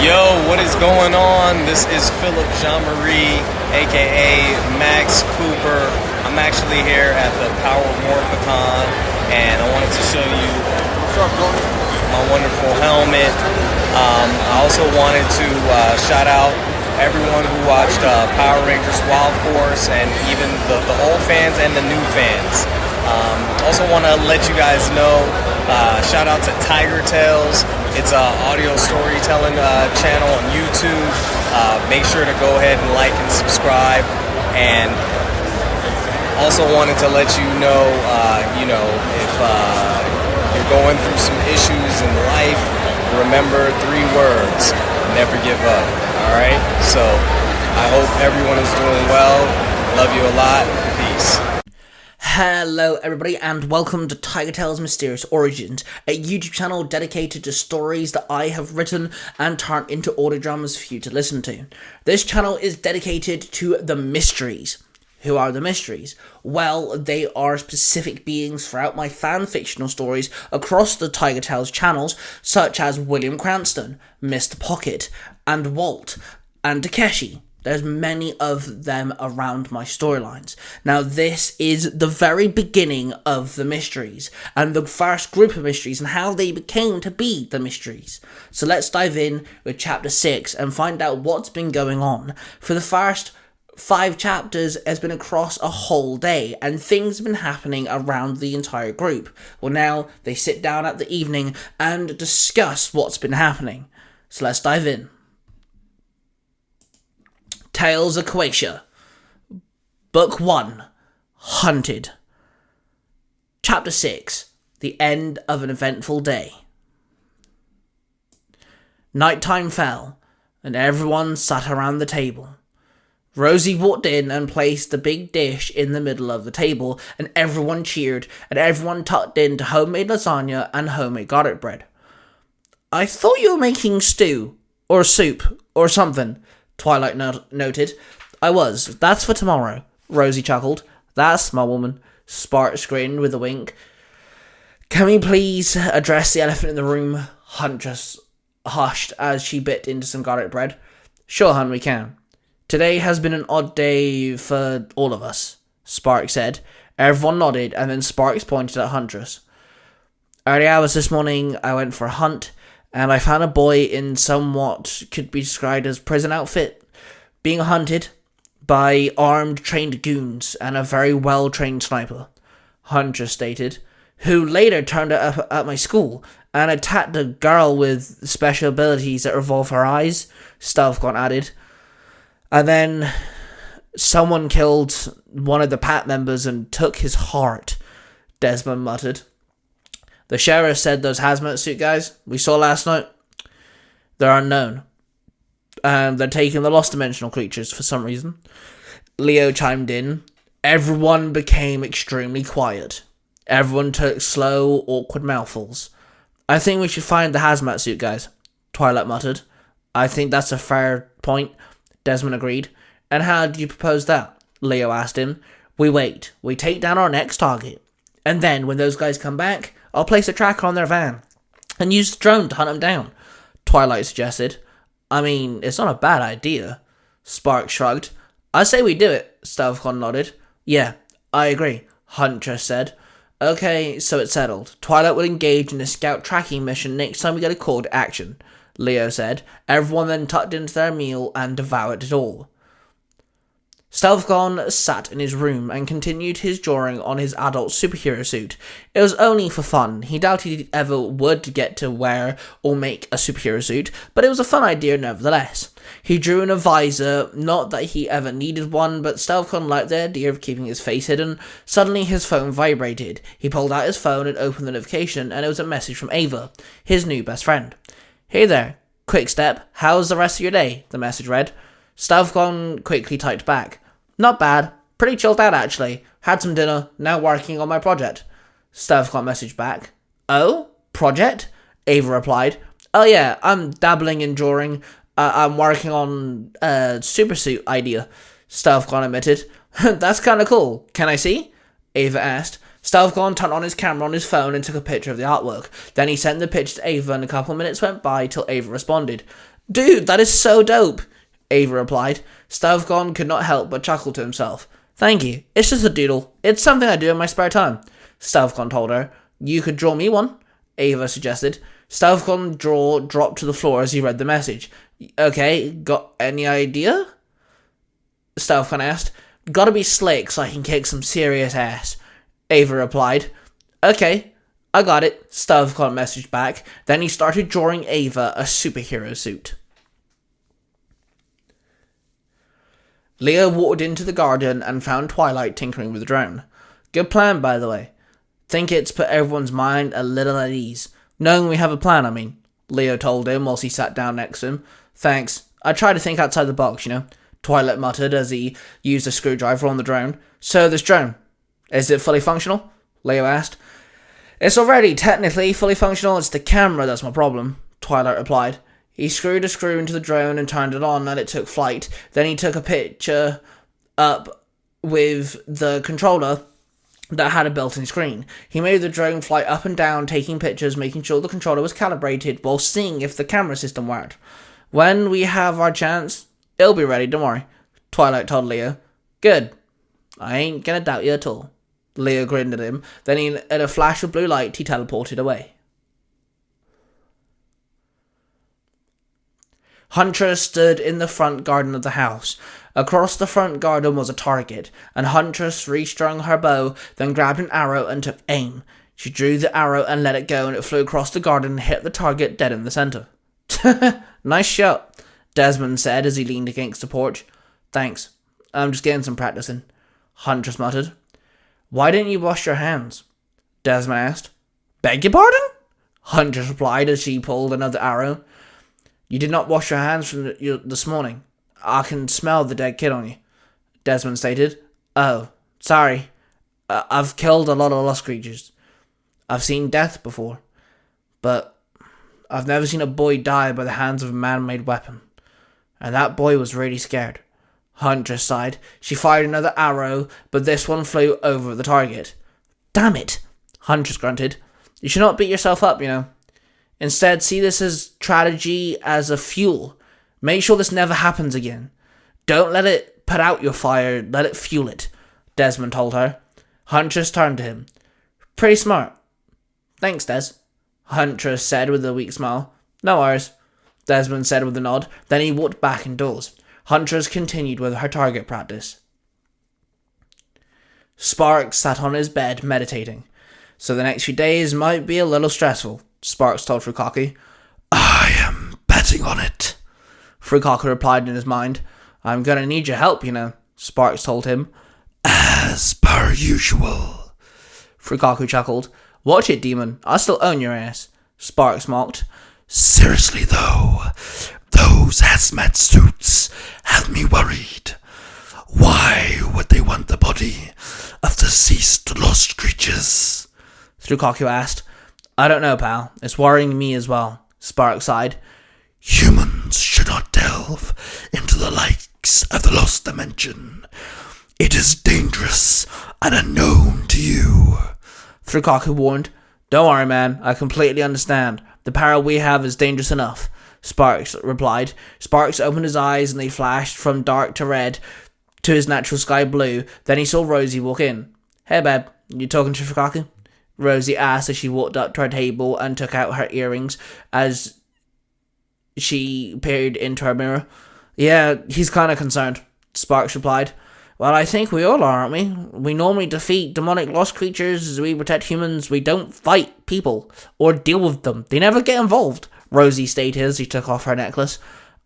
Yo, what is going on? This is Philip Jean-Marie, aka Max Cooper. I'm actually here at the Power Morphicon, and I wanted to show you my wonderful helmet. I also wanted to shout out everyone who watched Power Rangers Wild Force, and even the old fans and the new fans. Also want to let you guys know, shout out to Tiger Tales. It's an audio storytelling channel on YouTube. Make sure to go ahead and like and subscribe. And also wanted to let you know, if you're going through some issues in life, remember 3 words: never give up. All right. So I hope everyone is doing well. Love you a lot. Peace. Hello everybody and welcome to Tiger Tales Mysterious Origins, a YouTube channel dedicated to stories that I have written and turned into audio dramas for you to listen to. This channel is dedicated to the mysteries. Who are the mysteries? Well, they are specific beings throughout my fan-fictional stories across the Tiger Tales channels, such as William Cranston, Mr. Pocket, and Walt, and Takeshi. There's many of them around my storylines. Now, this is the very beginning of the mysteries, and the first group of mysteries, and how they became to be the mysteries. So let's dive in with Chapter 6 and find out what's been going on. For the first 5 chapters has been across a whole day, and things have been happening around the entire group. Well, now they sit down at the evening and discuss what's been happening. So let's dive in. Tales of Quasha. Book 1. Hunted. Chapter 6. The End of an Eventful Day. Nighttime fell, and everyone sat around the table. Rosie walked in and placed the big dish in the middle of the table, and everyone cheered, and everyone tucked into homemade lasagna and homemade garlic bread. "I thought you were making stew, or soup, or something," Twilight noted. "I was. That's for tomorrow," Rosie chuckled. "That's my woman," Sparks grinned with a wink. "Can we please address the elephant in the room?" Huntress hushed as she bit into some garlic bread. "Sure, hun, we can. Today has been an odd day for all of us," Sparks said. Everyone nodded, and then Sparks pointed at Huntress. "Early hours this morning, I went for a hunt, and I found a boy in somewhat could be described as prison outfit, being hunted by armed trained goons and a very well-trained sniper," Huntress stated, "who later turned up at my school and attacked a girl with special abilities that revolve her eyes," Stealthcon added. "And then someone killed one of the PAT members and took his heart," Desmond muttered. "The sheriff said those hazmat suit guys we saw last night, they're unknown, and they're taking the lost dimensional creatures for some reason." Leo chimed in. Everyone became extremely quiet. Everyone took slow, awkward mouthfuls. "I think we should find the hazmat suit guys," Twilight muttered. "I think that's a fair point," Desmond agreed. "And how do you propose that?" Leo asked him. "We wait. We take down our next target. And then, when those guys come back, I'll place a tracker on their van and use the drone to hunt them down," Twilight suggested. "I mean, it's not a bad idea," Sparks shrugged. "I say we do it," Stealthcon nodded. "Yeah, I agree," Huntress said. "Okay, so it's settled. Twilight will engage in a scout tracking mission next time we get a call to action," Leo said. Everyone then tucked into their meal and devoured it all. Stealthcon sat in his room and continued his drawing on his adult superhero suit. It was only for fun. He doubted he ever would get to wear or make a superhero suit, but it was a fun idea nevertheless. He drew in a visor, not that he ever needed one, but Stealthcon liked the idea of keeping his face hidden. Suddenly his phone vibrated. He pulled out his phone and opened the notification, and it was a message from Ava, his new best friend. "Hey there, Quick Step, how's the rest of your day?" the message read. Stealthcon quickly typed back. "Not bad. Pretty chilled out, actually. Had some dinner. Now working on my project." Stealthcon messaged back. "Oh? Project?" Ava replied. "Oh yeah, I'm dabbling in drawing. I'm working on a supersuit idea," Stealthcon admitted. "That's kinda cool. Can I see?" Ava asked. Stealthcon turned on his camera on his phone and took a picture of the artwork. Then he sent the picture to Ava, and a couple of minutes went by till Ava responded. Dude, that is so dope, Ava replied. Stavcon could not help but chuckle to himself. Thank you. It's just a doodle. It's something I do in my spare time. Stavcon told her. You could draw me one, Ava suggested. Stavcon's jaw dropped to the floor as he read the message. Okay, got any idea? Stavcon asked. Gotta be slick so I can kick some serious ass, Ava replied. Okay, I got it, Stavcon messaged back. Then he started drawing Ava a superhero suit. Leo walked into the garden and found Twilight tinkering with the drone. Good plan, by the way. Think it's put everyone's mind a little at ease. Knowing we have a plan, I mean, Leo told him whilst he sat down next to him. Thanks. I try to think outside the box, you know, Twilight muttered as he used a screwdriver on the drone. So this drone, is it fully functional? Leo asked. It's already technically fully functional, it's the camera that's my problem, Twilight replied. He screwed a screw into the drone and turned it on and it took flight. Then he took a picture up with the controller that had a built-in screen. He made the drone fly up and down, taking pictures, making sure the controller was calibrated while seeing if the camera system worked. When we have our chance, it'll be ready, don't worry, Twilight told Leo. Good. I ain't gonna doubt you at all. Leo grinned at him. Then in a flash of blue light, he teleported away. Huntress stood in the front garden of the house. Across the front garden was a target, and Huntress restrung her bow, then grabbed an arrow and took aim. She drew the arrow and let it go, and it flew across the garden and hit the target dead in the centre. Nice shot, Desmond said as he leaned against the porch. Thanks. I'm just getting some practicing, Huntress muttered. Why didn't you wash your hands? Desmond asked. Beg your pardon? Huntress replied as she pulled another arrow. You did not wash your hands from this morning. I can smell the dead kid on you, Desmond stated. Oh, sorry. I've killed a lot of lost creatures. I've seen death before, but I've never seen a boy die by the hands of a man-made weapon. And that boy was really scared. Huntress sighed. She fired another arrow, but this one flew over the target. Damn it, Huntress grunted. You should not beat yourself up, you know. Instead, see this as tragedy as a fuel. Make sure this never happens again. Don't let it put out your fire, let it fuel it, Desmond told her. Huntress turned to him. Pretty smart. Thanks, Des, Huntress said with a weak smile. No worries, Desmond said with a nod. Then he walked back indoors. Huntress continued with her target practice. Sparks sat on his bed meditating. So the next few days might be a little stressful, Sparks told Fukaki. I am betting on it, Fukaki replied in his mind. I'm gonna need your help, you know, Sparks told him. As per usual, Fukaki chuckled. Watch it, demon. I'll still own your ass, Sparks mocked. Seriously, though, those hazmat suits have me worried. Why would they want the body of deceased lost creatures? Fukaki asked. I don't know, pal. It's worrying me as well, Sparks sighed. Humans should not delve into the likes of the lost dimension. It is dangerous and unknown to you, Fukaki warned. Don't worry, man. I completely understand. The power we have is dangerous enough, Sparks replied. Sparks opened his eyes and they flashed from dark to red to his natural sky blue. Then he saw Rosie walk in. Hey, babe. You talking to Fukaki? Rosie asked as she walked up to her table and took out her earrings as she peered into her mirror. Yeah, he's kind of concerned, Sparks replied. Well, I think we all are, aren't we? We normally defeat demonic lost creatures, we protect humans, we don't fight people or deal with them. They never get involved, Rosie stated as she took off her necklace.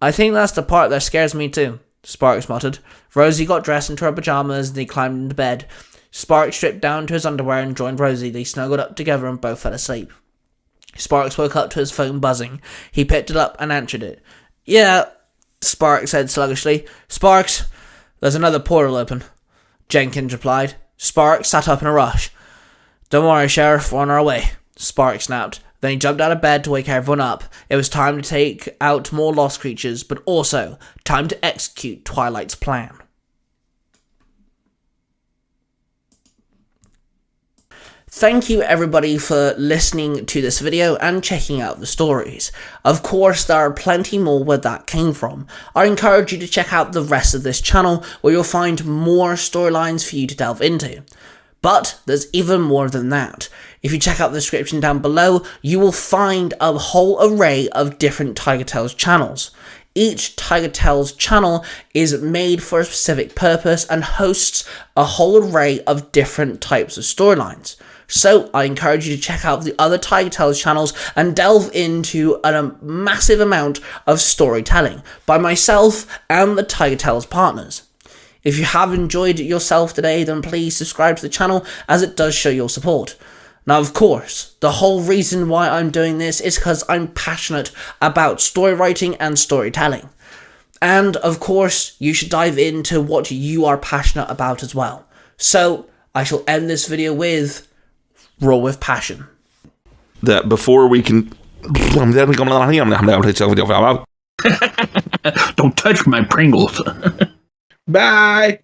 I think that's the part that scares me too, Sparks muttered. Rosie got dressed into her pajamas and they climbed into bed. Sparks stripped down to his underwear and joined Rosie. They snuggled up together and both fell asleep. Sparks woke up to his phone buzzing. He picked it up and answered it. Yeah, Sparks said sluggishly. Sparks, there's another portal open, Jenkins replied. Sparks sat up in a rush. Don't worry, Sheriff, we're on our way, Sparks snapped. Then he jumped out of bed to wake everyone up. It was time to take out more lost creatures, but also time to execute Twilight's plan. Thank you everybody for listening to this video and checking out the stories. Of course, there are plenty more where that came from. I encourage you to check out the rest of this channel where you'll find more storylines for you to delve into. But there's even more than that. If you check out the description down below, you will find a whole array of different Tiger Tales channels. Each Tiger Tales channel is made for a specific purpose and hosts a whole array of different types of storylines. So I encourage you to check out the other Tiger Tales channels and delve into a massive amount of storytelling by myself and the Tiger Tales partners. If you have enjoyed yourself today, then please subscribe to the channel as it does show your support. Now, of course, the whole reason why I'm doing this is because I'm passionate about story writing and storytelling. And, of course, you should dive into what you are passionate about as well. So, I shall end this video with Roll with Passion. That before we can... Don't touch my Pringles. Bye!